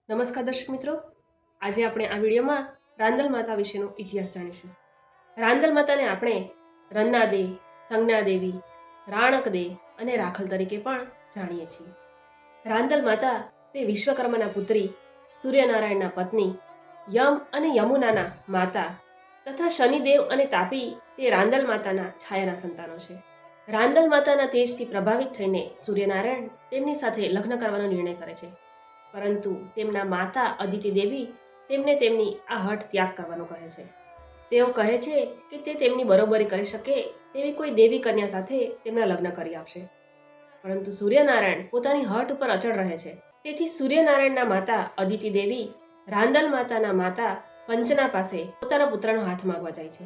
નમસ્કાર દર્શક મિત્રો, આજે આપણે આ વિડીયોમાં રાંદલ માતા વિશેનો ઇતિહાસ જાણીશું. રાંદલ માતાને આપણે રન્ના દે, સંજ્ઞા દેવી, રાણક દે અને રાખલ તરીકે પણ જાણીએ છીએ. રાંદલ માતા તે વિશ્વકર્માના પુત્રી, સૂર્યનારાયણના પત્ની, યમ અને યમુનાના માતા તથા શનિદેવ અને તાપી તે રાંદલ માતાના છાયાના સંતાનો છે. રાંદલ માતાના તેજથી પ્રભાવિત થઈને સૂર્યનારાયણ તેમની સાથે લગ્ન કરવાનો નિર્ણય કરે છે. પરંતુ તેમના માતા અદિતિ દેવી તેમને તેમની આ હઠ ત્યાગ કરવાનો કહે છે. તેઓ કહે છે કે તે તેમની બરોબરી કરી શકે તેવી કોઈ દેવી કન્યા સાથે તેમના લગ્ન કરી આપશે. પરંતુ સૂર્યનારાયણ પોતાની હઠ ઉપર અચળ રહે છે. તેથી સૂર્યનારાયણના માતા અદિતિ દેવી રાંદલ માતાના માતા કંચના પાસે પોતાના પુત્રનો હાથ માંગવા જાય છે.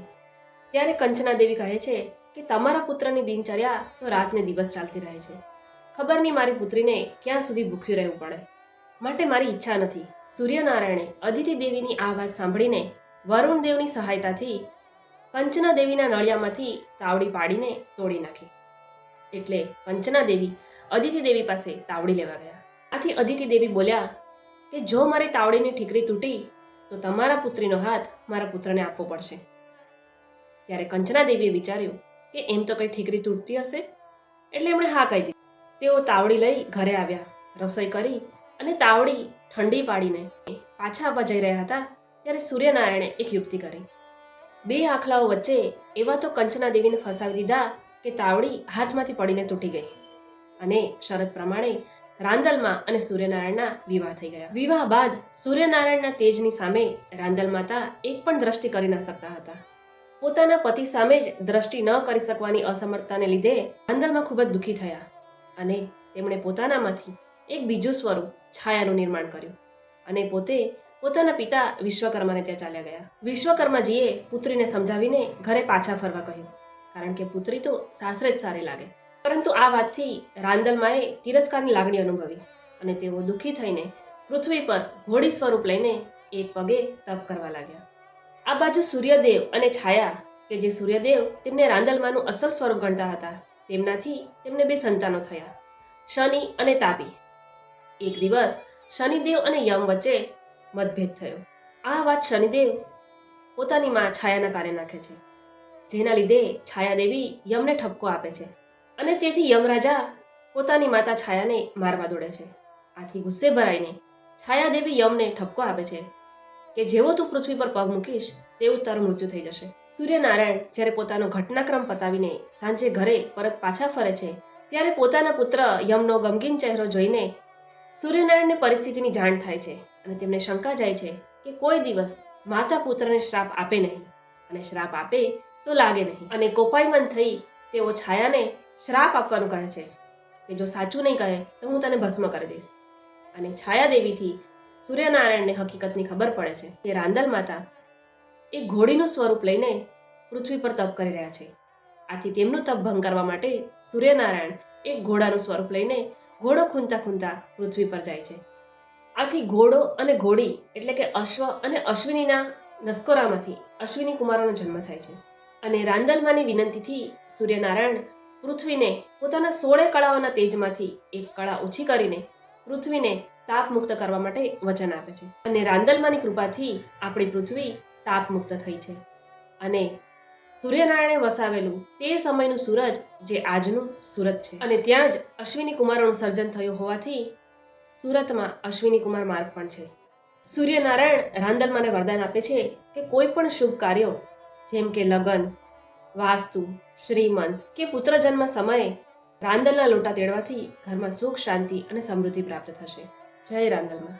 ત્યારે કંચના દેવી કહે છે કે તમારા પુત્રની દિનચર્યા તો રાતને દિવસ ચાલતી રહે છે. ખબર નહીં મારી પુત્રીને ક્યાં સુધી ભૂખ્યું રહેવું પડે, માટે મારી ઈચ્છા નથી. સૂર્યનારાયણે અદિતિ દેવીની આ વાત સાંભળીને વરુણ દેવની સહાયતાથી કંચના દેવીના નળિયામાંથી તાવડી પાડીને તોડી નાખી. એટલે કંચના દેવી અદિતિ દેવી પાસે તાવડી લેવા ગયા. આથી અદિતિ દેવી બોલ્યા કે જો મારી તાવડીની ઠીકરી તૂટી તો તમારા પુત્રીનો હાથ મારા પુત્રને આપવો પડશે. ત્યારે કંચના દેવીએ વિચાર્યું કે એમ તો કઈ ઠીકરી તૂટતી હશે, એટલે એમણે હા કહી દીધી. તેઓ તાવડી લઈ ઘરે આવ્યા, રસોઈ કરી અને તાવડી ઠંડી પાડીને પાછા આવવા જઈ રહ્યા હતા. ત્યારે સૂર્યનારાયણે એક યુક્તિ કરી. બે આખલાઓ વચ્ચે એવા તો કંચના દેવીને ફસાવી દીધા કે તાવડી હાથમાંથી પડીને તૂટી ગઈ અને શરત પ્રમાણે રાંદલમાં અને સૂર્યનારાયણના વિવાહ થઈ ગયા. વિવાહ બાદ સૂર્યનારાયણના તેજની સામે રાંદલ માતા એક પણ દ્રષ્ટિ કરી ન શકતા હતા. પોતાના પતિ સામે જ દ્રષ્ટિ ન કરી શકવાની અસમર્થતાને લીધે રાંદલમાં ખૂબ જ દુઃખી થયા અને તેમણે પોતાનામાંથી એક બીજું સ્વરૂપ છાયાનું નિર્માણ કર્યું અને પોતે પોતાના પિતા વિશ્વકર્માને ત્યાં ચાલ્યા ગયા. વિશ્વકર્માજીએ પુત્રીને સમજાવીને ઘરે પાછા ફરવા કહ્યું, કારણ કે પુત્રી તો સાસરે જ સારી લાગે. પરંતુ આ વાતથી રાંદલમાએ તિરસ્કારની લાગણી અનુભવી અને તેઓ દુઃખી થઈને પૃથ્વી પર ઘોડી સ્વરૂપ લઈને એક પગે તપ કરવા લાગ્યા. આ બાજુ સૂર્યદેવ અને છાયા, કે જે સૂર્યદેવ તેમને રાંદલમાનું અસલ સ્વરૂપ ગણતા હતા, તેમનાથી તેમને બે સંતાનો થયા, શનિ અને તાપી. એક દિવસ શનિદેવ અને યમ વચ્ચે મતભેદ થયો. આ વાત શનિદેવ પોતાની માં છાયાના કાને નાખે છે, જેના લીધે છાયાદેવી યમને ઠપકો આપે છે અને તેથી યમરાજા પોતાની માતા છાયાને મારવા દોડે છે. આથી ગુસ્સે ભરાઈને છાયાદેવી યમને ઠપકો આપે છે કે જેવો તું પૃથ્વી પર પગ મૂકીશ તેવું તારું મૃત્યુ થઈ જશે. સૂર્યનારાયણ જ્યારે પોતાનો ઘટનાક્રમ પતાવીને સાંજે ઘરે પરત પાછા ફરે છે, ત્યારે પોતાના પુત્ર યમનો ગમગીન ચહેરો જોઈને સૂર્યનારાયણને પરિસ્થિતિની જાણ થાય છે અને તેમને શંકા જાય છે કે કોઈ દિવસ માતા પુત્રને શ્રાપ આપે નહીં અને શ્રાપ આપે તો લાગે નહીં. અને કોપાયમાન થઈ તેઓ છાયાને શ્રાપ આપવાનું કહે છે કે જો સાચું નહીં કહે તો હું તને ભસ્મ કરી દઈશ. અને છાયાદેવીથી સૂર્યનારાયણને હકીકતની ખબર પડે છે કે રાંદલ માતા એક ઘોડીનું સ્વરૂપ લઈને પૃથ્વી પર તપ કરી રહ્યા છે. આથી તેમનું તપ ભંગ કરવા માટે સૂર્યનારાયણ એક ઘોડાનું સ્વરૂપ લઈને ઘોડો ખૂંદતા ખૂંદતા પૃથ્વી પર જાય છે. આથી ઘોડો અને ઘોડી એટલે કે અશ્વ અને અશ્વિનીના નસ્કોરામાંથી અશ્વિની કુમારોનો જન્મ થાય છે. અને રાંદલમાની વિનંતીથી સૂર્યનારાયણ પૃથ્વીને પોતાના 16 કળાઓના તેજમાંથી એક કળા ઓછી કરીને પૃથ્વીને તાપ મુક્ત કરવા માટે વચન આપે છે. અને રાંદલમાની કૃપાથી આપણી પૃથ્વી તાપ મુક્ત થઈ છે. અને સૂર્યનારાયણે વસાવેલું તે સમયનું સૂરજ જે આજનું સુરત છે, અને ત્યાં જ અશ્વિની કુમારોનું સર્જન થયું હોવાથી સુરતમાં અશ્વિની કુમાર માર્ગ પણ છે. સૂર્યનારાયણ રાંદલમાને વરદાન આપે છે કે કોઈ પણ શુભ કાર્યો જેમ કે લગ્ન, વાસ્તુ, શ્રીમંત કે પુત્ર જન્મ સમયે રાંદલના લોટા તેડવાથી ઘરમાં સુખ, શાંતિ અને સમૃદ્ધિ પ્રાપ્ત થશે. જય રાંદલમા.